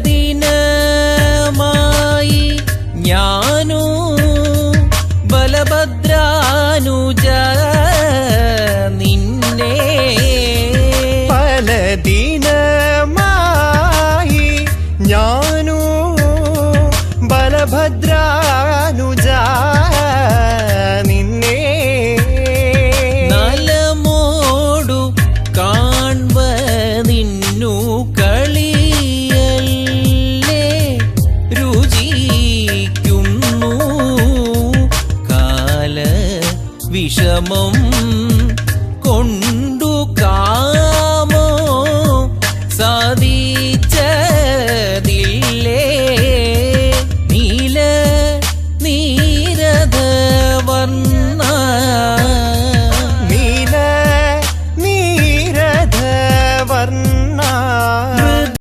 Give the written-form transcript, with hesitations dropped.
ദിനമായി ഞാനു ബലഭദ്രാനുജ നിന്നെ പല ദിനമായി ഞാനു ബലഭദ്രാനുജ നിന്നെ നലമോടു കാൺവതിന്നു കളിയല്ലേ രുചിക്കുന്നു കാല വിഷമം കൊണ്ടു കാമോ സാധിച്ചതില്ലേ